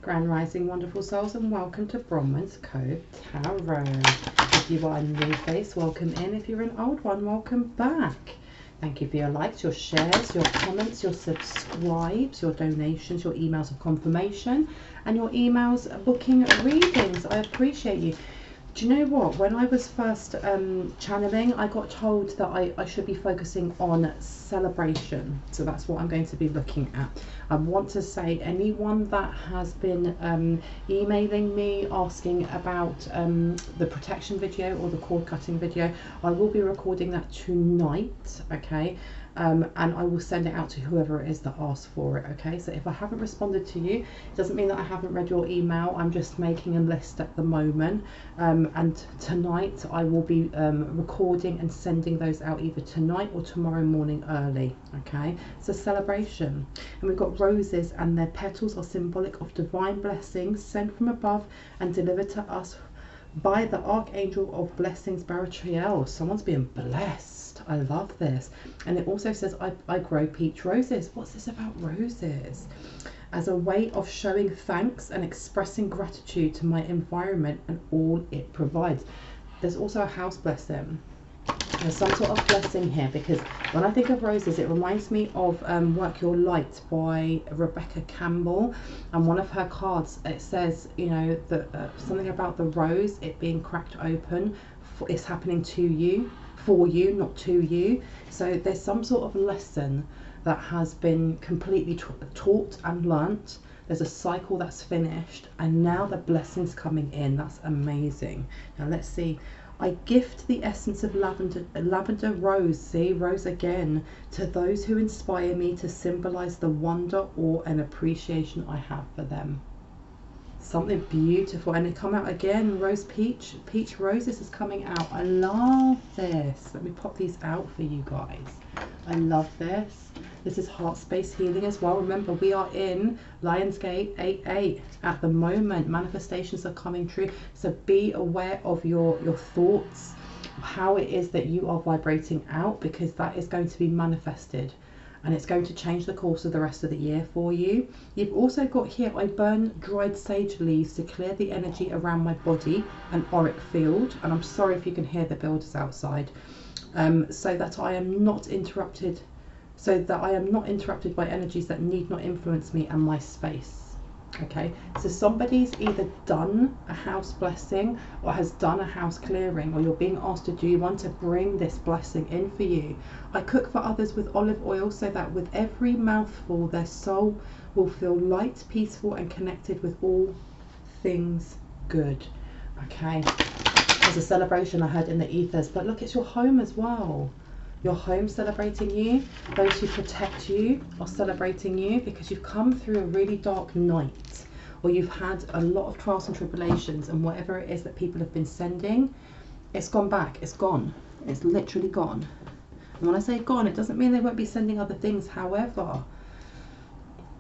Grand Rising, wonderful souls, and welcome to Bronwen's Cove Tarot. If you are a new face, welcome in. If you're an old one, welcome back. Thank you for your likes, your shares, your comments, your subscribes, your donations, your emails of confirmation, and your emails booking readings. I appreciate you. Do you know what? When I was first channeling, I got told that I should be focusing on celebration. So that's what I'm going to be looking at. I want to say anyone that has been emailing me asking about the protection video or the cord cutting video, I will be recording that tonight, okay? And I will send it out to whoever it is that asks for it, okay? So if I haven't responded to you, it doesn't mean that I haven't read your email. I'm just making a list at the moment. And tonight I will be recording and sending those out either tonight or tomorrow morning early, okay? It's a celebration. And we've got roses, and their petals are symbolic of divine blessings sent from above and delivered to us by the Archangel of Blessings, Baratriel. Someone's being blessed. I love this. And it also says, I grow peach roses. What's this about roses? As a way of showing thanks and expressing gratitude to my environment and all it provides. There's also a house blessing. There's some sort of blessing here, because when I think of roses, it reminds me of Work Your Light by Rebecca Campbell. And one of her cards, it says, you know, that something about the rose, it being cracked open, it's happening to you, for you, not to you. So there's some sort of lesson that has been completely taught and learnt. There's a cycle that's finished, and now the blessings coming in. That's amazing. Now let's see. I gift the essence of lavender rose, see, rose again, to those who inspire me to symbolize the wonder, awe, and appreciation I have for them. Something beautiful. And it come out again, rose peach rose. This is coming out. I love this. Let me pop these out for you guys. I love this. This is heart space healing as well. Remember, we are in Lionsgate 8-8 at the moment. Manifestations are coming true. So be aware of your thoughts, how it is that you are vibrating out, because that is going to be manifested. And it's going to change the course of the rest of the year for you. You've also got here, I burn dried sage leaves to clear the energy around my body, an auric field. And I'm sorry if you can hear the builders outside. So that I am not interrupted. So that I am not interrupted by energies that need not influence me and my space. Okay, so somebody's either done a house blessing or has done a house clearing, or you're being asked to do one to bring this blessing in for you. I cook for others with olive oil so that with every mouthful their soul will feel light, peaceful, and connected with all things good. Okay, there's a celebration I heard in the ethers, but look, it's your home as well. Your home celebrating you. Those who protect you are celebrating you, because you've come through a really dark night, or you've had a lot of trials and tribulations, and whatever it is that people have been sending, it's gone back. It's gone. It's literally gone. And when I say gone, it doesn't mean they won't be sending other things. However,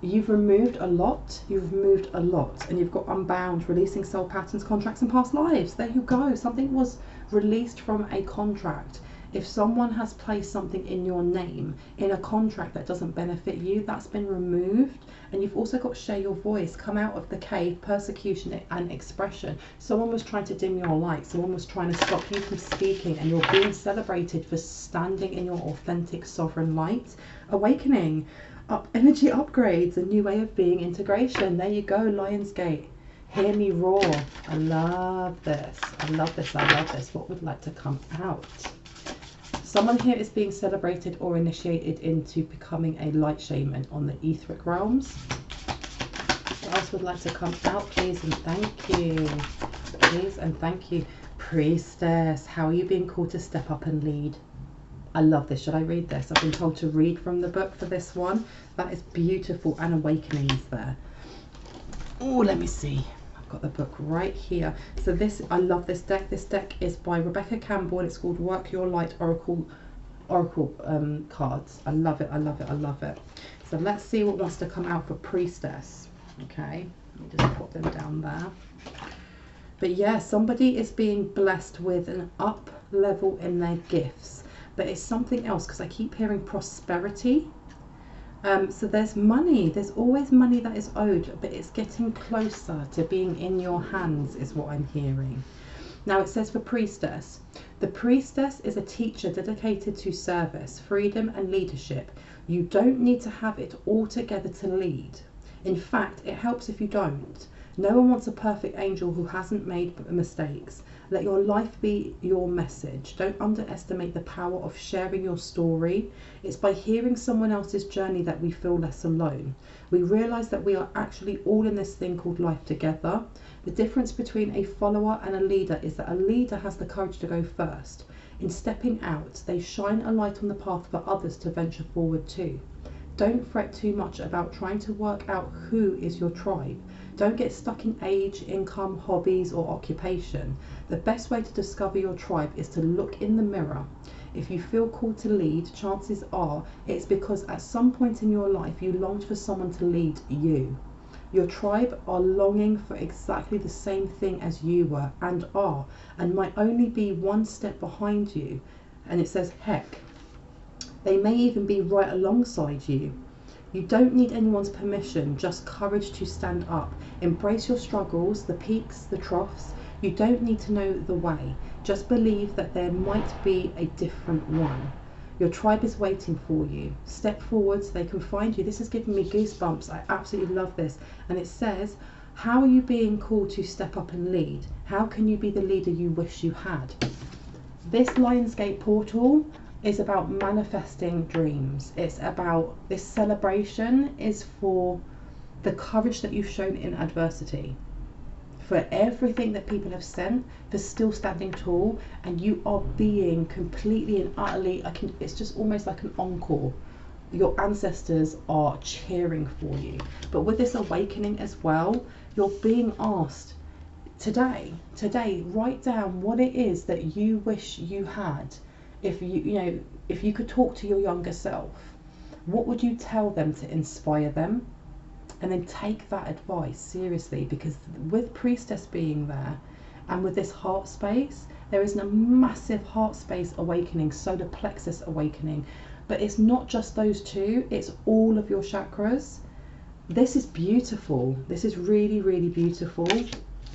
you've removed a lot. You've removed a lot, and you've got unbound, releasing soul patterns, contracts, and past lives. There you go. Something was released from a contract. If someone has placed something in your name in a contract that doesn't benefit you, that's been removed. And you've also got share your voice, come out of the cave, persecution and expression. Someone was trying to dim your light. Someone was trying to stop you from speaking, and you're being celebrated for standing in your authentic sovereign light. Awakening, energy upgrades, a new way of being, integration. There you go, Lionsgate. Hear me roar. I love this. I love this. I love this. What would like to come out? Someone here is being celebrated or initiated into becoming a light shaman on the etheric realms. What else would like to come out, please and thank you? Please and thank you. Priestess, how are you being called to step up and lead? I love this. Should I read this? I've been told to read from the book for this one. That is beautiful, and awakenings there. Oh, let me see. Got the book right here. So this, I love this deck. This deck is by Rebecca Campbell, and it's called Work Your Light Oracle cards. I love it. I love it. I love it. So let's see what wants to come out for Priestess. Okay, let me just put them down there. But yeah, somebody is being blessed with an up level in their gifts, but it's something else, because I keep hearing prosperity. So there's money, there's always money that is owed, but it's getting closer to being in your hands is what I'm hearing. Now it says for priestess, the priestess is a teacher dedicated to service, freedom and leadership. You don't need to have it all together to lead. In fact, it helps if you don't. No one wants a perfect angel who hasn't made mistakes. Let your life be your message. Don't underestimate the power of sharing your story. It's by hearing someone else's journey that we feel less alone. We realize that we are actually all in this thing called life together. The difference between a follower and a leader is that a leader has the courage to go first. In stepping out, they shine a light on the path for others to venture forward too. Don't fret too much about trying to work out who is your tribe. Don't get stuck in age, income, hobbies, or occupation. The best way to discover your tribe is to look in the mirror. If you feel called to lead, chances are it's because at some point in your life you longed for someone to lead you. Your tribe are longing for exactly the same thing as you were and are, and might only be one step behind you. And it says, heck, they may even be right alongside you. You don't need anyone's permission, just courage to stand up. Embrace your struggles, the peaks, the troughs. You don't need to know the way. Just believe that there might be a different one. Your tribe is waiting for you. Step forward so they can find you. This is giving me goosebumps. I absolutely love this. And it says, how are you being called to step up and lead? How can you be the leader you wish you had? This Lionsgate portal is about manifesting dreams. It's about, this celebration is for the courage that you've shown in adversity, for everything that people have sent, for still standing tall, and you are being completely and utterly, it's just almost like an encore. Your ancestors are cheering for you. But with this awakening as well, you're being asked today, write down what it is that you wish you had. If if you could talk to your younger self, what would you tell them to inspire them? And then take that advice seriously, because with priestess being there and with this heart space, there is a massive heart space awakening, solar plexus awakening. But it's not just those two, it's all of your chakras. This is beautiful. This is really, really beautiful.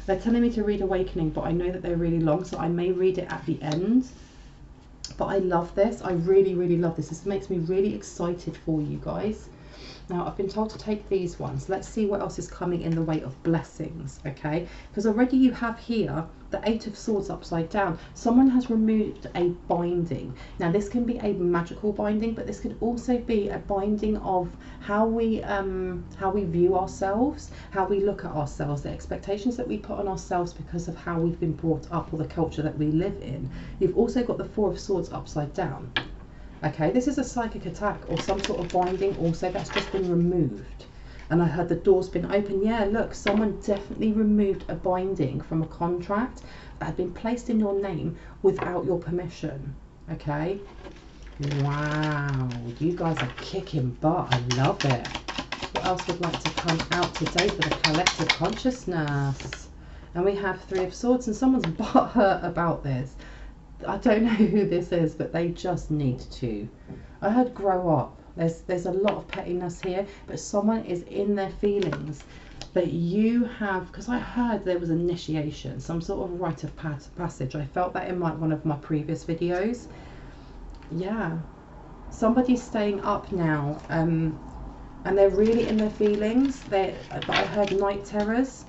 They're telling me to read awakening, but I know that they're really long, so I may read it at the end. But I love this. I really, really love this. This makes me really excited for you guys. Now, I've been told to take these ones. Let's see what else is coming in the way of blessings, okay? Because already you have here the Eight of Swords upside down. Someone has removed a binding. Now, this can be a magical binding, but this could also be a binding of how we view ourselves, how we look at ourselves, the expectations that we put on ourselves because of how we've been brought up or the culture that we live in. You've also got the Four of Swords upside down. Okay, this is a psychic attack or some sort of binding also that's just been removed. And I heard the door's been open. Yeah, look, someone definitely removed a binding from a contract that had been placed in your name without your permission. Okay. Wow, you guys are kicking butt. I love it. What else would like to come out today for the collective consciousness? And we have Three of Swords, and someone's butthurt about this. I don't know who this is, but they just need to. I heard grow up. There's a lot of pettiness here, but someone is in their feelings. But you have, because I heard there was initiation, some sort of rite of passage. I felt that in one of my previous videos. Yeah, somebody's staying up now, and they're really in their feelings. But I heard night terrors.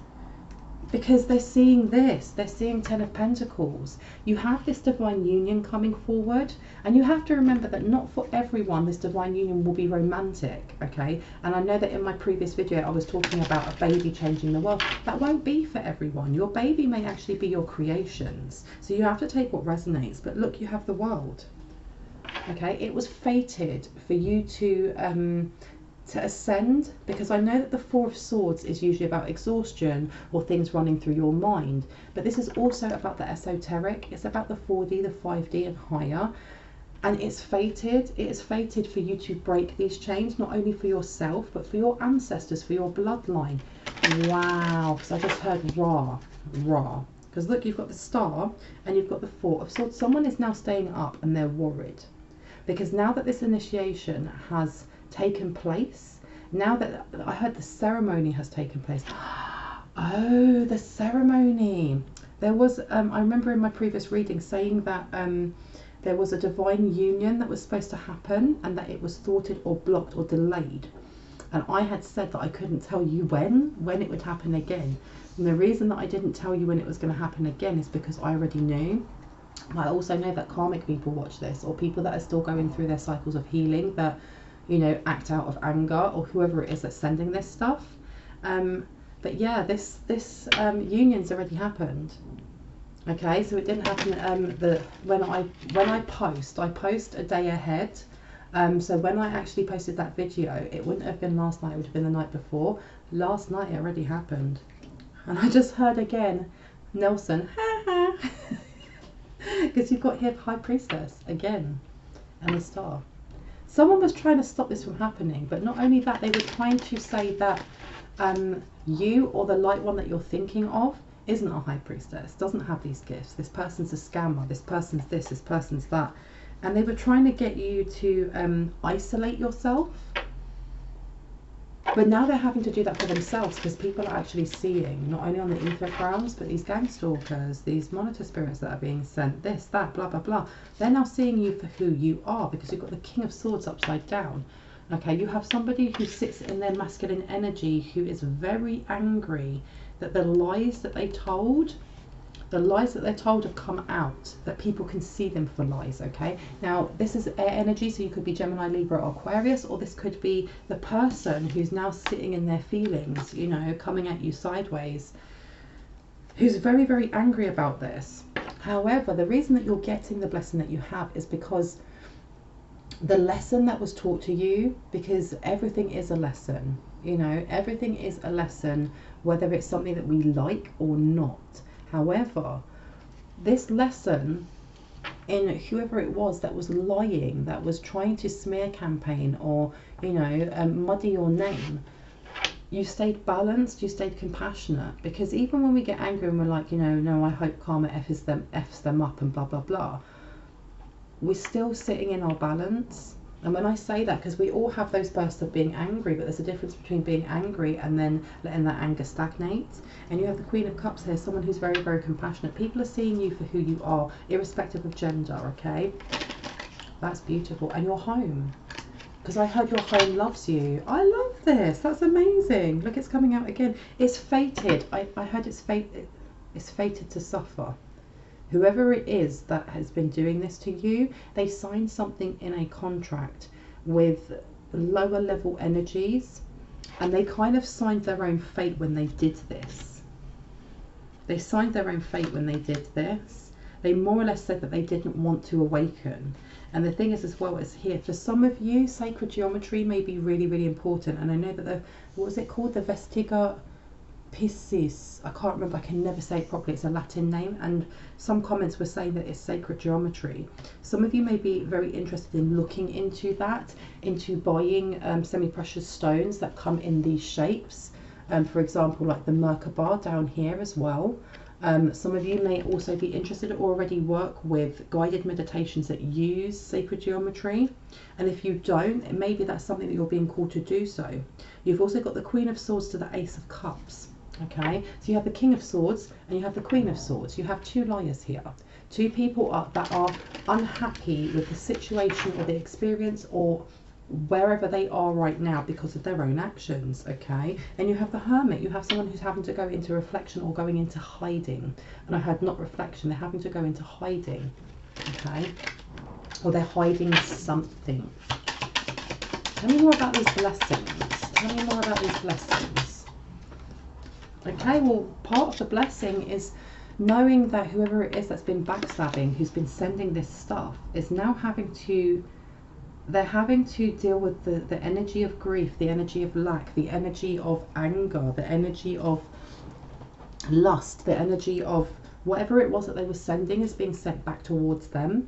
Because they're seeing this, they're seeing Ten of Pentacles. You have this divine union coming forward, and you have to remember that not for everyone this divine union will be romantic, okay? And I know that in my previous video I was talking about a baby changing the world. That won't be for everyone. Your baby may actually be your creations. So you have to take what resonates. But look, you have the World, okay? It was fated for you to ascend, because I know that the Four of Swords is usually about exhaustion or things running through your mind, but this is also about the esoteric. It's about the 4D, the 5D and higher, and it's fated. It is fated for you to break these chains, not only for yourself but for your ancestors, for your bloodline. Wow, because I just heard Ra, because look, you've got the Star and you've got the Four of Swords. Someone is now staying up and they're worried, because now that this initiation has taken place. Now that I heard the ceremony has taken place. Oh, the ceremony. There was, I remember in my previous reading saying that there was a divine union that was supposed to happen and that it was thwarted or blocked or delayed. And I had said that I couldn't tell you when it would happen again. And the reason that I didn't tell you when it was going to happen again is because I already knew. I also know that karmic people watch this, or people that are still going through their cycles of healing that, you know, act out of anger, or whoever it is that's sending this stuff. But yeah, this union's already happened. Okay, so it didn't happen. When I post a day ahead. So when I actually posted that video, it wouldn't have been last night. It would have been the night before. Last night it already happened, and I just heard again, Nelson, ha ha, because you've got here High Priestess again, and the Star. Someone was trying to stop this from happening, but not only that, they were trying to say that you or the light one that you're thinking of isn't a High Priestess, doesn't have these gifts. This person's a scammer. This person's this. This person's that. And they were trying to get you to isolate yourself. But now they're having to do that for themselves, because people are actually seeing, not only on the etheric realms, but these gang stalkers, these monitor spirits that are being sent, this, that, blah, blah, blah. They're now seeing you for who you are, because you've got the King of Swords upside down. Okay, you have somebody who sits in their masculine energy who is very angry that the lies that they're told have come out, that people can see them for lies. Okay, now this is air energy, so you could be Gemini, Libra or Aquarius, or this could be the person who's now sitting in their feelings, you know, coming at you sideways, who's very, very angry about this. However, the reason that you're getting the blessing that you have is because the lesson that was taught to you, because everything is a lesson, you know, everything is a lesson, whether it's something that we like or not. However, this lesson in whoever it was that was lying, that was trying to smear campaign or, you know, muddy your name, you stayed balanced, you stayed compassionate. Because even when we get angry and we're like, you know, no, I hope karma F's them up and blah, blah, blah, we're still sitting in our balance. And when I say that, because we all have those bursts of being angry, but there's a difference between being angry and then letting that anger stagnate. And you have the Queen of Cups here, someone who's very, very compassionate. People are seeing you for who you are, irrespective of gender, okay? That's beautiful. And your home, because I heard your home loves you. I love this. That's amazing. Look, it's coming out again. It's fated. I heard it's fated to suffer. Whoever it is that has been doing this to you, they signed something in a contract with lower level energies, and they kind of signed their own fate when they did this. They signed their own fate when they did this. They more or less said that they didn't want to awaken. And the thing is, as well, is here, for some of you, sacred geometry may be really, really important. And I know that what was it called? The Vestiga Piscis, I can't remember, I can never say it properly, it's a Latin name, and some comments were saying that it's sacred geometry. Some of you may be very interested in looking into that, into buying semi-precious stones that come in these shapes, for example like the Merkaba down here as well. Some of you may also be interested or already work with guided meditations that use sacred geometry, and if you don't, maybe that's something that you're being called to do so. You've also got the Queen of Swords to the Ace of Cups. Okay, so you have the King of Swords and you have the Queen of Swords. You have two liars here, two people that are unhappy with the situation or the experience or wherever they are right now because of their own actions. Okay, and you have the Hermit. You have someone who's having to go into reflection or going into hiding, and I had not reflection, they're having to go into hiding. Okay, or they're hiding something. Tell me more about these blessings. Tell me more about these blessings. Okay, well, part of the blessing is knowing that whoever it is that's been backstabbing, who's been sending this stuff, is now they're having to deal with the energy of grief, the energy of lack, the energy of anger, the energy of lust, the energy of whatever it was that they were sending is being sent back towards them.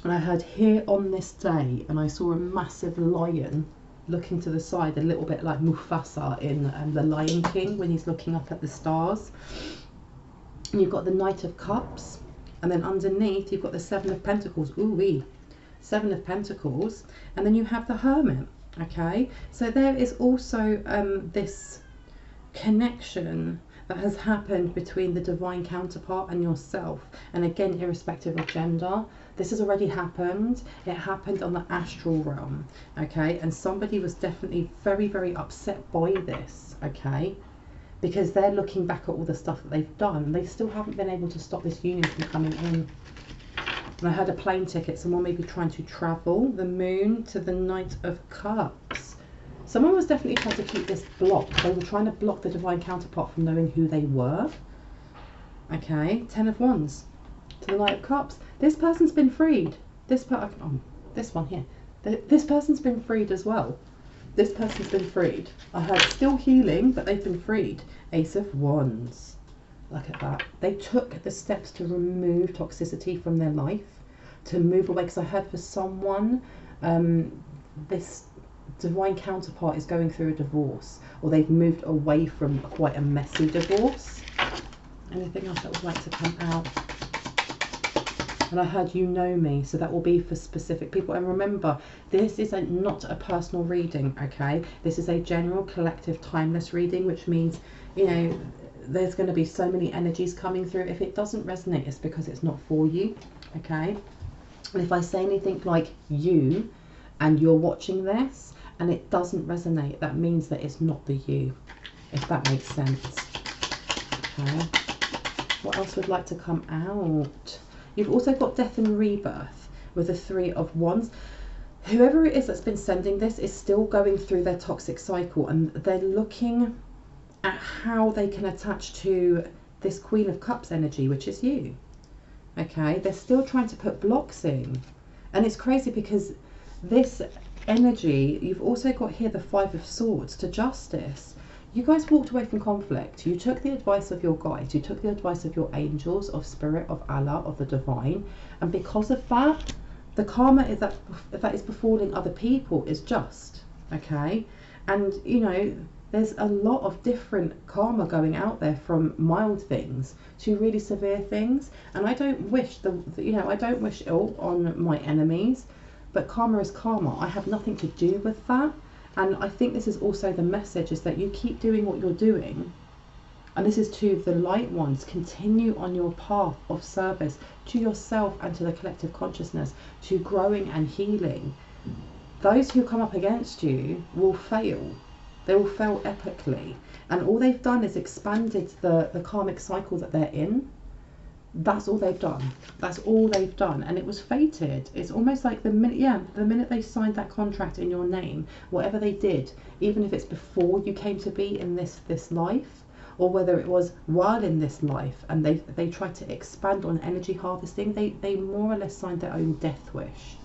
And I heard here on this day, and I saw a massive lion looking to the side, a little bit like Mufasa in The Lion King when he's looking up at the stars. And you've got the Knight of Cups, and then underneath you've got the Seven of Pentacles. Ooh-wee. Seven of Pentacles, and then you have the Hermit. Okay, so there is also this connection that has happened between the divine counterpart and yourself, and again, irrespective of gender, this has already happened. It happened on the astral realm, okay, and somebody was definitely very, very upset by this, okay, because they're looking back at all the stuff that they've done. They still haven't been able to stop this union from coming in. And I had a plane ticket. Someone may be trying to travel. The Moon to the Knight of Cups. Someone was definitely trying to keep this blocked. They were trying to block the divine counterpart from knowing who they were. Okay, 10 of Wands to the Knight of Cups. This person's been freed. This one here. This person's been freed as well. This person's been freed. I heard still healing, but they've been freed. Ace of Wands. Look at that. They took the steps to remove toxicity from their life, to move away. Because I heard for someone, this divine counterpart is going through a divorce, or they've moved away from quite a messy divorce. Anything else that would like to come out? And I heard you know me, so that will be for specific people. And remember, this is not a personal reading, okay? This is a general, collective, timeless reading, which means, you know, there's going to be so many energies coming through. If it doesn't resonate, it's because it's not for you, okay? And if I say anything like you, and you're watching this, and it doesn't resonate, that means that it's not the you, if that makes sense, okay? What else would like to come out? You've also got Death and Rebirth with the 3 of Wands. Whoever it is that's been sending this is still going through their toxic cycle, and they're looking at how they can attach to this Queen of Cups energy, which is you. Okay, they're still trying to put blocks in. And it's crazy because this energy, you've also got here the 5 of Swords to Justice. You guys walked away from conflict. You took the advice of your guides. You took the advice of your angels, of Spirit, of Allah, of the divine. And because of that, the karma is that is befalling other people is just. Okay? And, you know, there's a lot of different karma going out there, from mild things to really severe things. And I don't wish I don't wish ill on my enemies, but karma is karma. I have nothing to do with that. And I think this is also the message, is that you keep doing what you're doing. And this is to the light ones. Continue on your path of service to yourself and to the collective consciousness, to growing and healing. Those who come up against you will fail. They will fail epically. And all they've done is expanded the karmic cycle that they're in. That's all they've done. That's all they've done. And it was fated. It's almost like the minute they signed that contract in your name, whatever they did, even if it's before you came to be in this life, or whether it was while in this life, and they tried to expand on energy harvesting, they more or less signed their own death wish.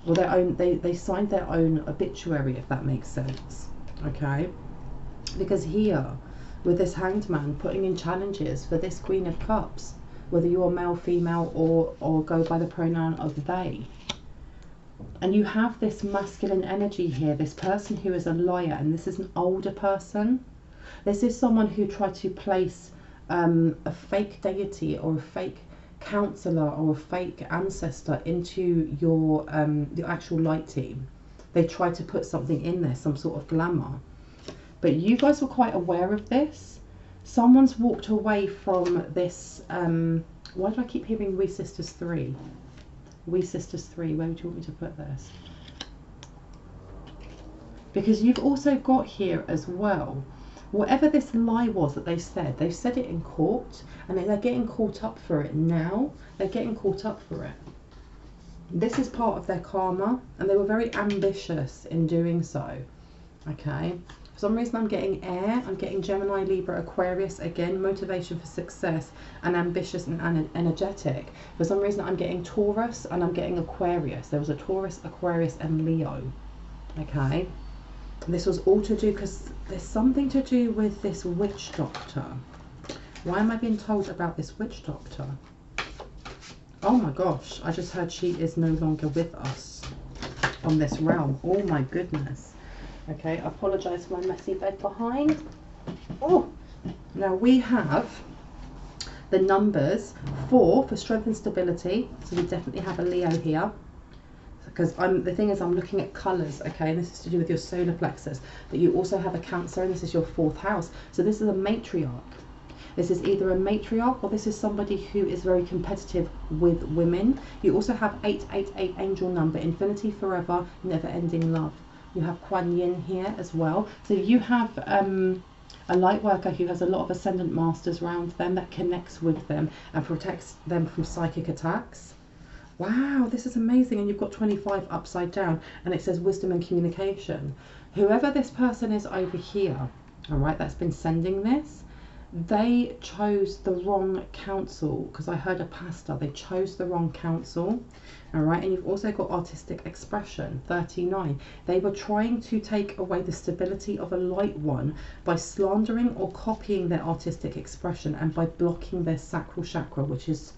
Or their own, they signed their own obituary, if that makes sense. Okay? Because here, with this Hanged Man putting in challenges for this Queen of Cups, whether you're male, female, or go by the pronoun of they. And you have this masculine energy here, this person who is a liar, and this is an older person. This is someone who tried to place a fake deity or a fake counselor or a fake ancestor into your actual light team. They tried to put something in there, some sort of glamour. But you guys were quite aware of this. Someone's walked away from this. Why do I keep hearing We Sisters 3? We Sisters 3, where would you want me to put this? Because you've also got here as well, whatever this lie was that they've said it in court, and they're getting caught up for it now. They're getting caught up for it. This is part of their karma, and they were very ambitious in doing so. Okay? For some reason I'm getting air, I'm getting Gemini, Libra, Aquarius, again, motivation for success, and ambitious and energetic. For some reason I'm getting Taurus, and I'm getting Aquarius. There was a Taurus, Aquarius, and Leo. Okay? This was all to do, because there's something to do with this witch doctor. Why am I being told about this witch doctor? Oh my gosh, I just heard she is no longer with us on this realm. Oh my goodness. Okay, I apologise for my messy bed behind. Oh, now we have the numbers 4 for strength and stability. So we definitely have a Leo here. because the thing is I'm looking at colours, okay, and this is to do with your solar plexus, but you also have a Cancer, and this is your 4th house. So this is a matriarch. This is either a matriarch or this is somebody who is very competitive with women. You also have 888 angel number, infinity, forever, never ending love. You have Kuan Yin here as well. So you have a light worker who has a lot of ascendant masters around them that connects with them and protects them from psychic attacks. Wow, this is amazing. And you've got 25 upside down, and it says wisdom and communication. Whoever this person is over here, all right, that's been sending this, they chose the wrong counsel, because I heard a pastor, they chose the wrong counsel. All right, and you've also got artistic expression, 39. They were trying to take away the stability of a light one by slandering or copying their artistic expression and by blocking their sacral chakra, which is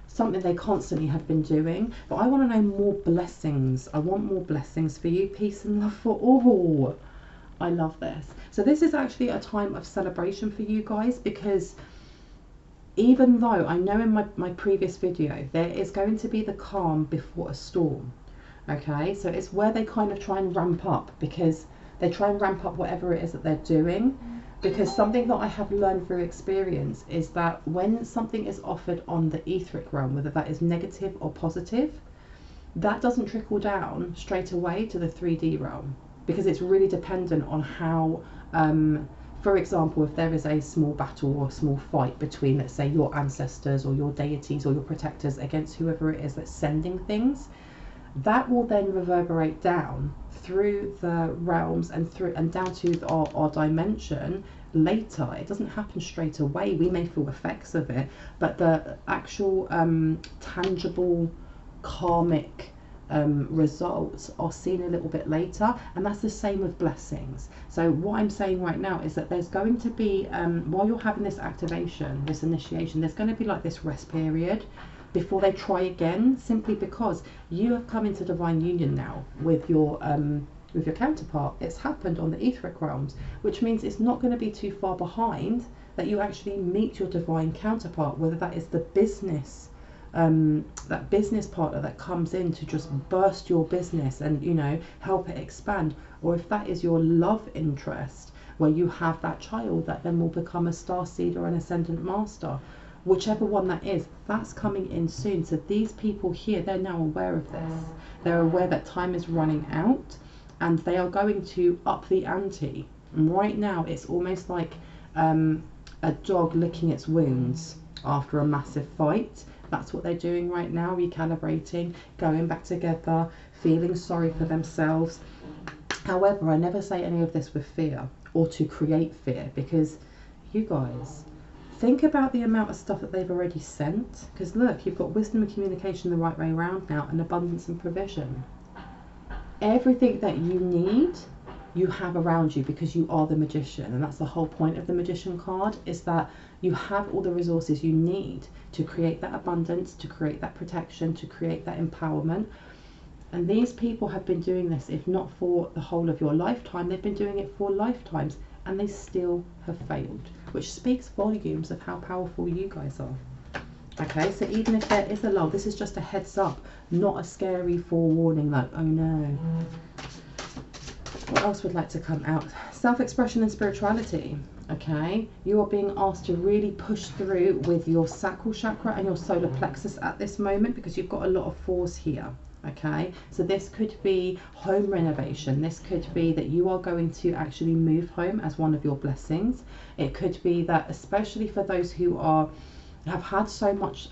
something they constantly have been doing. But I want to know more blessings. I want more blessings for you. Peace and love for all. I love this. So this is actually a time of celebration for you guys, because even though I know in my previous video there is going to be the calm before a storm, okay, so it's where they kind of try and ramp up, because they try and ramp up whatever it is that they're doing, because something that I have learned through experience is that when something is offered on the etheric realm, whether that is negative or positive, that doesn't trickle down straight away to the 3D realm, because it's really dependent on how for example, if there is a small battle or a small fight between, let's say, your ancestors or your deities or your protectors against whoever it is that's sending things, that will then reverberate down through the realms and down to our dimension later. It doesn't happen straight away. We may feel effects of it, but the actual tangible karmic results are seen a little bit later, and that's the same with blessings. So what I'm saying right now is that there's going to be, while you're having this activation, this initiation, there's going to be like this rest period before they try again, simply because you have come into divine union now with your counterpart. It's happened on the etheric realms, which means it's not going to be too far behind that you actually meet your divine counterpart, whether that is the business that business partner that comes in to just burst your business and, you know, help it expand, or if that is your love interest where you have that child that then will become a star seed or an ascendant master, whichever one that is, that's coming in soon. So these people here, they're now aware of this. They're aware that time is running out and they are going to up the ante. And right now it's almost like a dog licking its wounds after a massive fight. That's what they're doing right now, recalibrating, going back together, feeling sorry for themselves. However, I never say any of this with fear or to create fear, because you guys, think about the amount of stuff that they've already sent. Because look, you've got wisdom and communication the right way around now, and abundance and provision. Everything that you need, you have around you, because you are the magician. And that's the whole point of the magician card, is that you have all the resources you need to create that abundance, to create that protection, to create that empowerment. And these people have been doing this, if not for the whole of your lifetime, they've been doing it for lifetimes, and they still have failed, which speaks volumes of how powerful you guys are. Okay, so even if there is a lull, this is just a heads up, not a scary forewarning like, oh no. What else would like to come out? Self-expression and spirituality. Okay, you are being asked to really push through with your sacral chakra and your solar plexus at this moment, because you've got a lot of fours here. Okay, so this could be home renovation. This could be that you are going to actually move home as one of your blessings. It could be that, especially for those who have had so much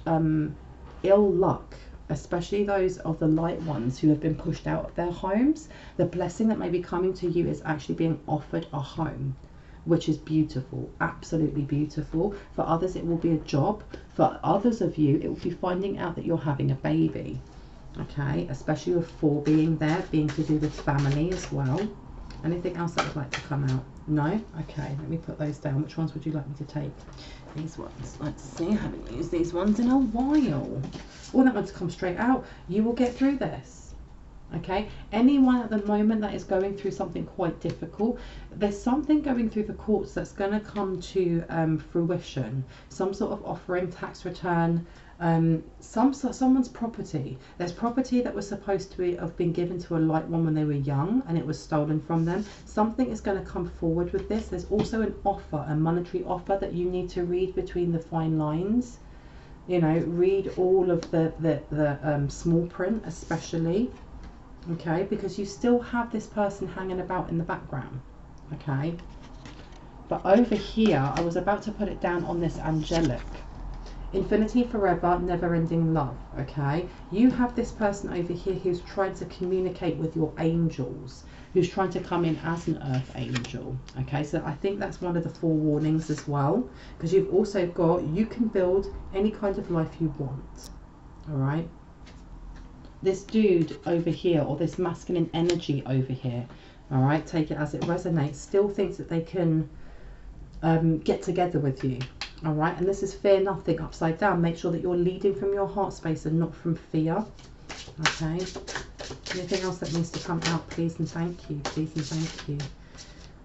ill luck, especially those of the light ones who have been pushed out of their homes, the blessing that may be coming to you is actually being offered a home, which is beautiful, absolutely beautiful. For others it will be a job. For others of you, it will be finding out that you're having a baby. Okay, especially with 4 being there, being to do with family as well. Anything else that would like to come out? No? Okay, let me put those down. Which ones would you like me to take? These ones. Let's see, I haven't used these ones in a while. Oh, that one's come straight out. You will get through this. Okay, anyone at the moment that is going through something quite difficult, there's something going through the courts that's going to come to fruition. Some sort of offering, tax return, someone's property. There's property that was supposed to have been given to a light one when they were young and it was stolen from them. Something is going to come forward with this. There's also an offer, a monetary offer, that you need to read between the fine lines. You know, read all of the small print especially. Okay, because you still have this person hanging about in the background. Okay, but over here I was about to put it down on this angelic infinity, forever, never-ending love. Okay, you have this person over here who's trying to communicate with your angels, who's trying to come in as an earth angel. Okay, so I think that's one of the forewarnings as well, because you've also got, you can build any kind of life you want. All right, this dude over here, or this masculine energy over here, all right, take it as it resonates, still thinks that they can get together with you. All right, and this is fear nothing upside down. Make sure that you're leading from your heart space and not from fear. Okay, anything else that needs to come out, please and thank you, please and thank you.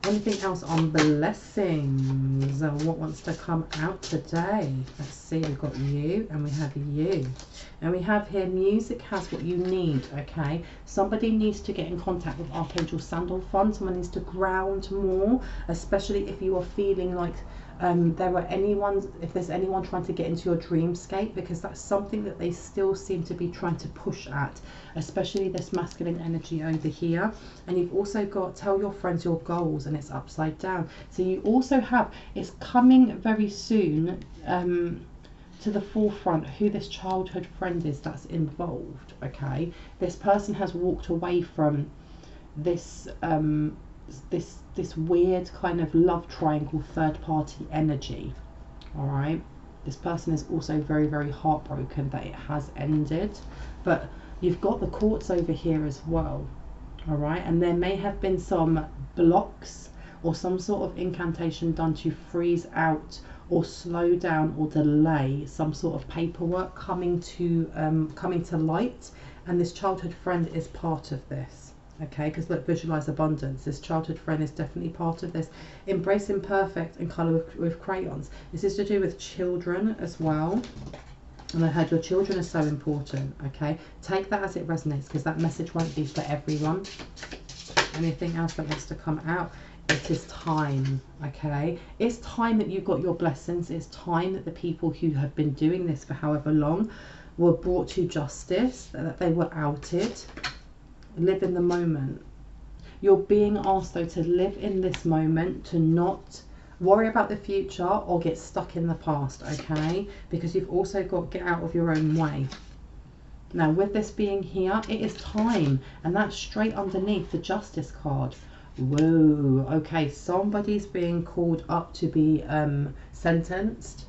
Anything else on blessings? What wants to come out today? Let's see, we've got you and we have you. And we have here, music has what you need, okay? Somebody needs to get in contact with Archangel Sandalphon. Someone needs to ground more, especially if you are feeling like if there's anyone trying to get into your dreamscape, because that's something that they still seem to be trying to push at, especially this masculine energy over here. And you've also got, tell your friends your goals, and it's upside down. So you also have, it's coming very soon to the forefront who this childhood friend is that's involved. Okay, this person has walked away from this this weird kind of love triangle, third party energy. All right, this person is also very, very heartbroken that it has ended, but you've got the courts over here as well. All right, and there may have been some blocks or some sort of incantation done to freeze out or slow down or delay some sort of paperwork coming to light, and this childhood friend is part of this. Okay, because look, visualize abundance. This childhood friend is definitely part of this. Embrace imperfect and color with crayons. This is to do with children as well. And I heard your children are so important. Okay, take that as it resonates, because that message won't be for everyone. Anything else that wants to come out? It is time. Okay, it's time that you got your blessings. It's time that the people who have been doing this for however long were brought to justice, that they were outed. Live in the moment. You're being asked though to live in this moment, to not worry about the future or get stuck in the past. Okay, because you've also got get out of your own way. Now with this being here, it is time, and that's straight underneath the Justice card. Whoa, okay, somebody's being called up to be sentenced.